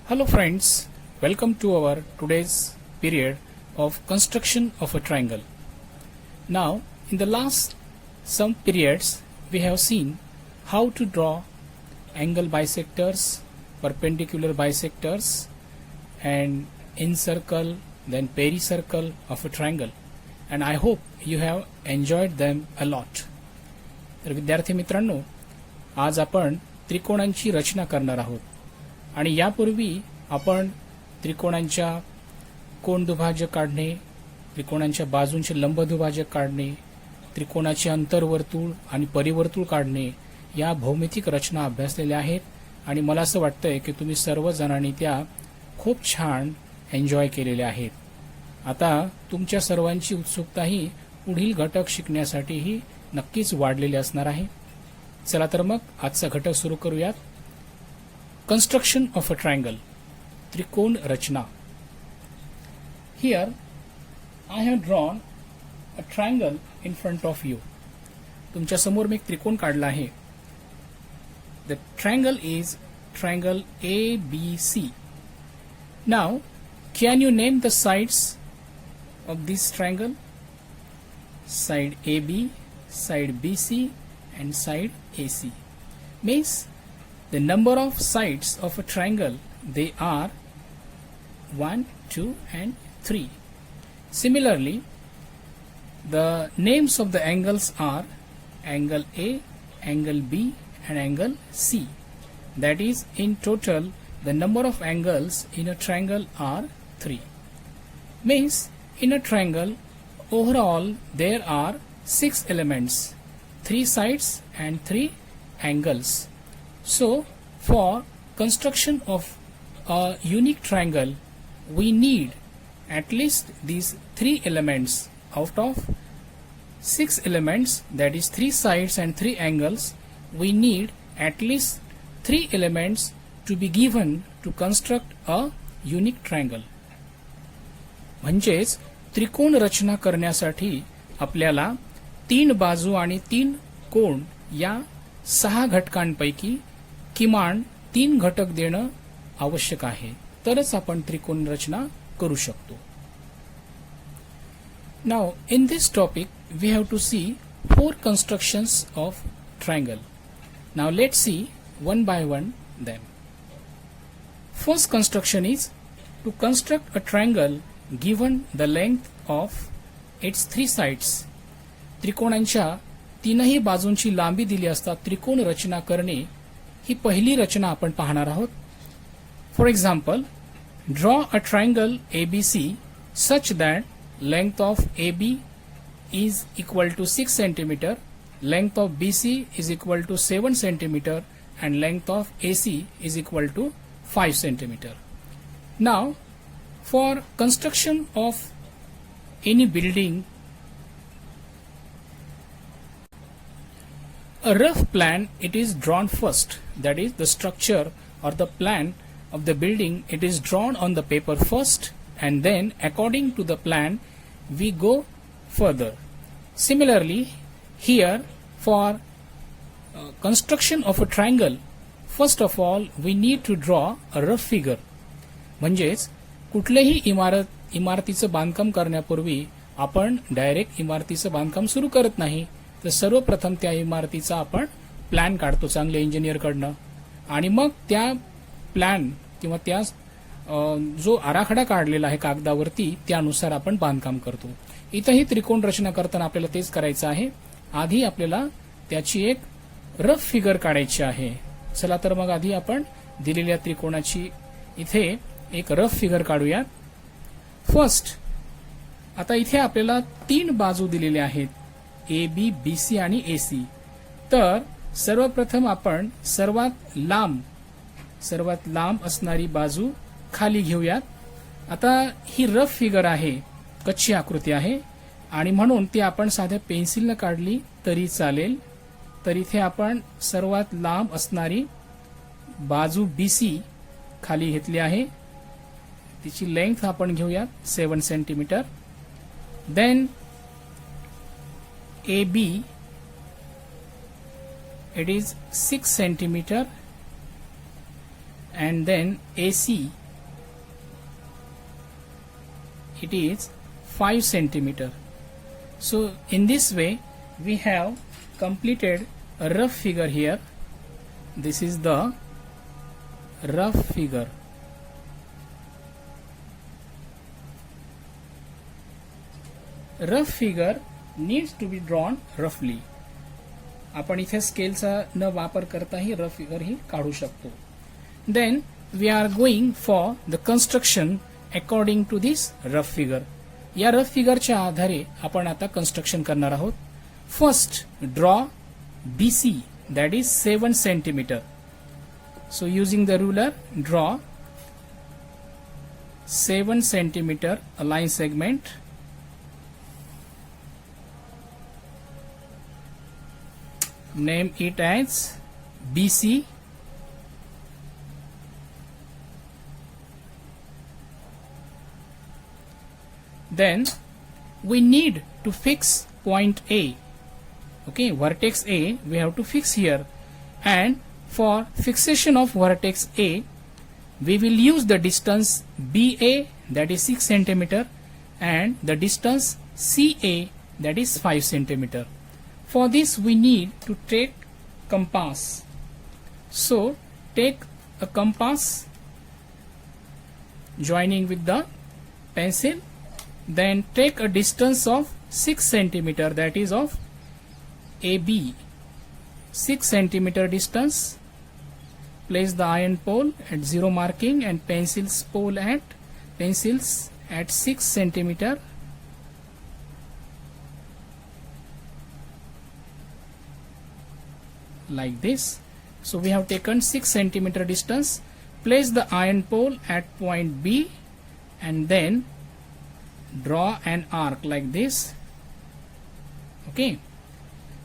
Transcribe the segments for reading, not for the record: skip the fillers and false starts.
Hello friends, welcome to our today's period of construction of a triangle. Now, in the last some periods, we have seen how to draw angle bisectors, perpendicular bisectors, and incircle, then pericircle of a triangle. And I hope you have enjoyed them a lot. तर विद्यार्थी मित्रांनो, आज आपण त्रिकोणांची रचना करणार आहोत. आणि यापूर्वी आपण त्रिकोणांच्या कोनदुभाजक काढणे, त्रिकोणांच्या बाजूंचे लंबदुभाजक काढणे, त्रिकोणाचे अंतर्वर्तुळ आणि परिवर्तुळ काढणे या भौमितिक रचना अभ्यासलेल्या आहेत. आणि मला असं वाटतंय की तुम्ही सर्वजणांनी त्या खूप छान एन्जॉय केलेल्या आहेत. आता तुमच्या सर्वांची उत्सुकताही पुढील घटक शिकण्यासाठीही नक्कीच वाढलेली असणार आहे. चला तर मग आजचा घटक सुरू करूयात. Construction of a triangle, त्रिकोण रचना. Here I have drawn a triangle in front of you. तुमच्या समोर मी एक त्रिकोण काढला आहे. The triangle is triangle ABC. Now, can you name the sides of this triangle? Side AB, side BC, and side AC. Means the number of sides of a triangle, they are 1, 2, and 3. Similarly, the names of the angles are angle A, angle B, and angle C. That is, in total, the number of angles in a triangle are 3. Means, in a triangle, overall, there are 6 elements, 3 sides and 3 angles. So, for construction of a unique triangle, we need at least these 3 elements out of 6 elements, that is 3 sides and 3 angles. We need at least 3 elements to be given to construct a unique triangle. म्हणजेच त्रिकोण रचना करण्यासाठी आपल्याला 3 बाजू आणि 3 कोण या 6 घटकांपैकी किमान 3 घटक देणं आवश्यक आहे, तरच आपण त्रिकोण रचना करू शकतो. Now in this topic we have to see 4 constructions of triangle. Now let's see one by one them. First construction is to construct a triangle given the length of its 3 sides. त्रिकोणांच्या तीनही बाजूंची लांबी दिली असता त्रिकोण रचना करणे ही पहिली रचना आपण पाहणार आहोत. For example, draw a triangle ABC such that length of AB is equal to 6 cm, length of BC is equal to 7 cm, and length of AC is equal to 5 cm. Now, for construction of any building, a rough plan it is drawn first. That is, the structure or the plan of the building, it is drawn on the paper first, and then according to the plan we go further. Similarly, here for construction of a triangle, first of all we need to draw a rough figure. म्हणजेच कुठलेही इमारतीचं बांधकाम करण्यापूर्वी आपण direct इमारतीचं बांधकाम सुरू करत नाही, तर सर्वप्रथम त्या इमारतीचा आपण प्लॅन काढतो चांगल्या इंजिनियरकडनं, आणि मग त्या प्लॅन किंवा त्या जो आराखडा काढलेला आहे कागदावरती त्यानुसार आपण बांधकाम करतो. इथंही त्रिकोण रचना करताना आपल्याला तेच करायचं आहे. आधी आपल्याला त्याची एक रफ फिगर काढायची आहे. चला तर मग आधी आपण दिलेल्या त्रिकोणाची इथे एक रफ फिगर काढूयात. फर्स्ट, आता इथे आपल्याला 3 बाजू दिलेल्या आहेत, AB, BC आणि AC. तर सर्वप्रथम आपण सर्वात लांब असणारी बाजू खाली घेऊयात. आता ही रफ फिगर आहे, कच्ची आकृती आहे, आणि म्हणून ती आपण साध्या पेन्सिलने काढली तरी चालेल. तर इथे आपण सर्वात लांब असणारी बाजू BC खाली घेतली आहे. तिची लेंथ आपण घेऊयात 7 centimetre. Then AB, it is 6 centimeter, and then AC it is 5 centimeter. So in this way we have completed a rough figure here. This is the rough figure. Rough figure needs to be drawn roughly. आपण इथे स्केलचा न वापर करताही rough figure ही काढू शकतो. Then we are going for the construction according to this rough figure. या rough फिगरच्या आधारे आपण आता कन्स्ट्रक्शन करणार आहोत. First draw BC, that is 7 centimeter. So using the ruler, draw 7 centimeter a line segment. Name it as BC. Then we need to fix point A. Okay, vertex A we have to fix here, and for fixation of vertex A we will use the distance BA, that is 6 centimeter, and the distance CA, that is 5 centimeter. For this we need to take compass. So take a compass joining with the pencil, then take a distance of 6 centimeter, that is of AB, 6 centimeter distance. Place the iron pole at 0 marking and pencils at 6 centimeter. Like this. So we have taken 6 centimeter distance. Place the iron pole at point B and then draw an arc like this. Okay.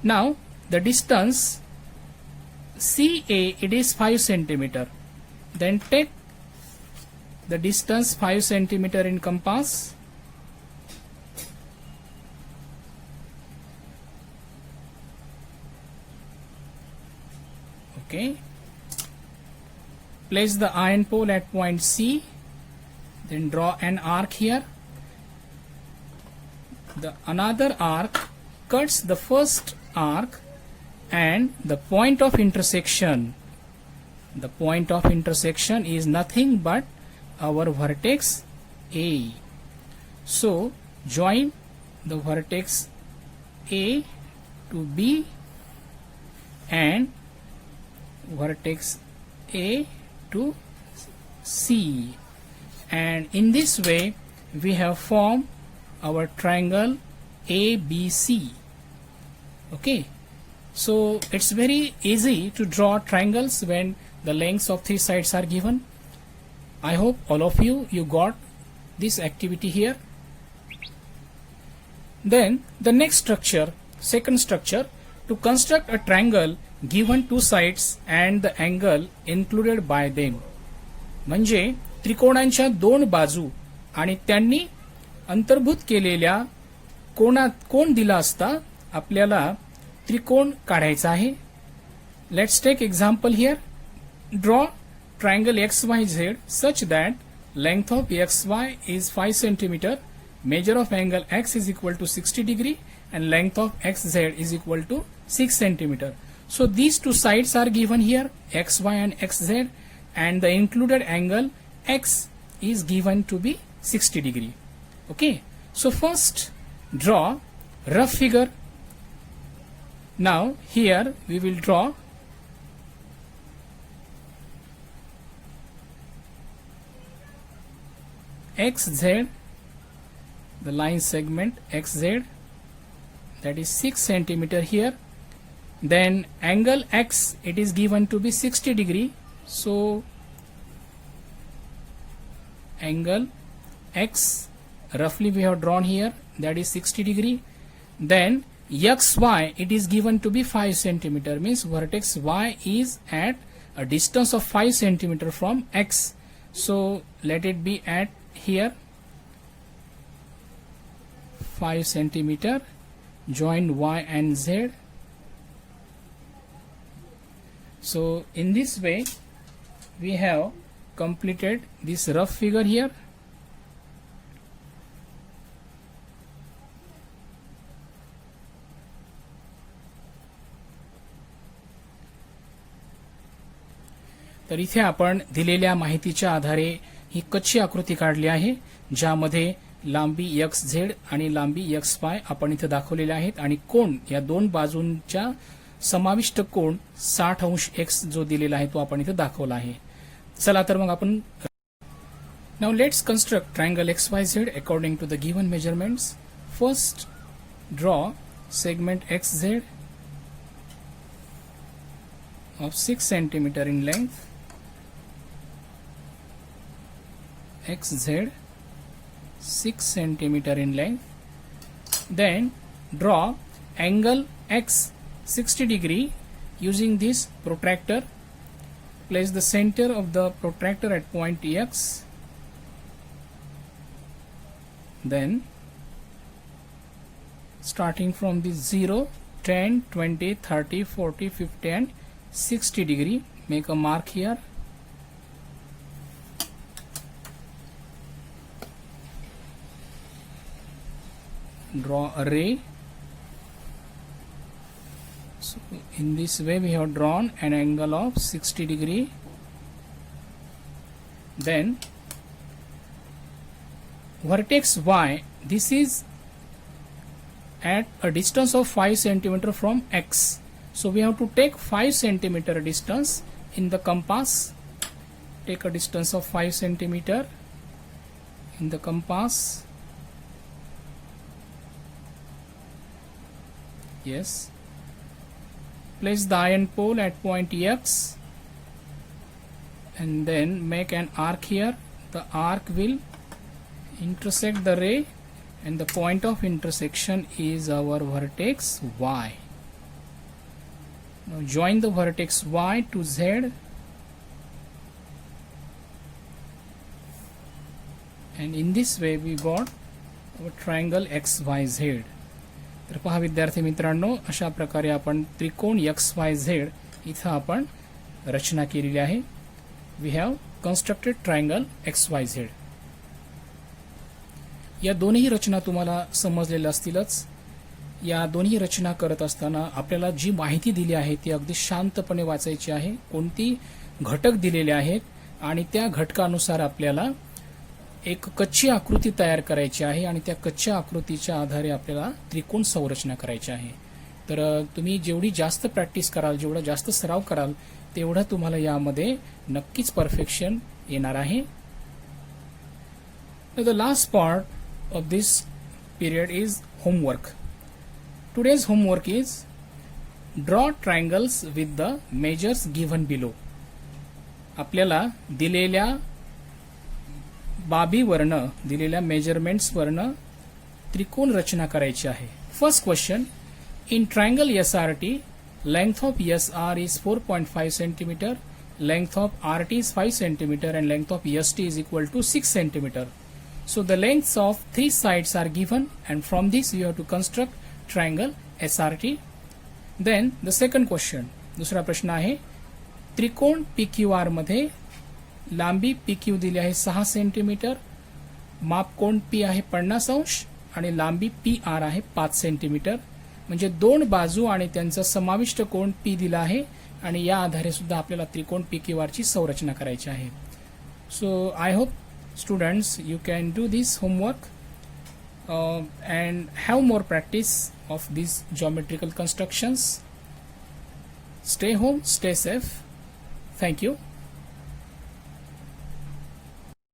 Now the distance CA, it is 5 centimeter. Then take the distance 5 centimeter in compass. Okay. Place the iron pole at point C. Then draw an arc here. The another arc cuts the first arc and the point of intersection. The point of intersection is nothing but our vertex A. So join the vertex A to B and vertex A to C, and in this way we have formed our triangle ABC. Okay, so it's very easy to draw triangles when the lengths of 3 sides are given. I hope all of you got this activity here. Then the next structure, second structure, to construct a triangle given 2 sides and the angle included by them. म्हणजे त्रिकोणांच्या 2 बाजू आणि त्यांनी अंतर्भूत केलेल्या कोण दिला असता आपल्याला त्रिकोण काढायचा आहे. Let's take example here. Draw triangle XYZ such that length of XY is 5 centimeter, measure of angle X is equal to 60 degree and length of XZ is equal to 6 centimeter. So these 2 sides are given here, XY and XZ, and the included angle X is given to be 60 degree. Okay, so first draw rough figure. Now here we will draw XZ, the line segment XZ, that is 6 centimeter here. Then angle X, it is given to be 60 degree. So angle X roughly we have drawn here, that is 60 degree. Then XY, it is given to be 5 centimeter, means vertex Y is at a distance of 5 centimeter from X. So let it be at here 5 centimeter. Join Y and Z. So in this way we have completed this rough figure here. तर इथे आपण दिलेल्या माहितीच्या आधारे ही कच्ची आकृती काढली आहे, ज्यामध्ये लांबी XZ आणि लांबी XY आपण इथे दाखवलेल्या आहेत आणि कोण या दोन बाजूंच्या समाविष्ट कोण 60 अंश X जो दिलेला आहे तो आपण इथे दाखवला आहे. चला तर मग आपण Now let's construct triangle XYZ according to the given measurements. First, draw segment XZ of 6 cm in length. XZ 6 cm in length. Then draw angle X 60 degree using this protractor. Place the center of the protractor at point X. Then starting from the 0, 10, 20, 30, 40, 50 and 60 degree, make a mark here. Draw a ray. So in this way we have drawn an angle of 60 degree. Then vertex Y, this is at a distance of 5 cm from X. So we have to take 5 cm distance in the compass. Take a distance of 5 cm in the compass. Yes. Place the iron pole at point X and then make an arc here. The arc will intersect the ray and the point of intersection is our vertex Y. Now join the vertex Y to Z and in this way we got our triangle XYZ. तर पहा विद्यार्थी मित्रांनो, अशा प्रकारे आपण त्रिकोण XYZ इथं आपण रचना केलेली आहे. We have constructed triangle XYZ. या दोन्ही रचना तुम्हाला समजलेल्या असतीलच. या दोन्ही रचना करत असताना आपल्याला जी माहिती दिली आहे ती अगदी शांतपणे वाचायची आहे. कोणती घटक दिलेले आहेत आणि त्या घटकानुसार आपल्याला एक कच्ची आकृती तयार करायची आहे आणि त्या कच्च्या आकृतीच्या आधारे आपल्याला त्रिकोण संरचना करायची आहे. तर तुम्ही जेवढी जास्त प्रॅक्टिस कराल, जेवढा जास्त सराव कराल, तेवढा तुम्हाला यामध्ये नक्कीच परफेक्शन येणार आहे. The last part of this period is homework. Today's homework is draw triangles with the measures given below. आपल्याला दिलेल्या बाबीवरन, दिलेल्या मेजरमेंट्स वरन त्रिकोण रचना करायची आहे. First question, in triangle SRT length of SR is 4.5 cm, length of RT is 5 cm and length of ST is equal to 6 cm. So the lengths of three sides are given and from this you have to construct triangle SRT. Then the second question, दूसरा प्रश्न आहे, त्रिकोण PQR मध्ये लांबी PQ दिली आहे 6 centimetre, माप कोण P आहे 50 अंश आणि लांबी PR आहे 5 सेंटीमीटर. म्हणजे दोन बाजू आणि त्यांचा समाविष्ट कोण P दिला आहे आणि या आधारे सुद्धा आपल्याला त्रिकोण PQR ची संरचना करायची आहे. So I hope students you can do this homework and have more practice of these geometrical constructions. Stay home, stay safe. Thank you.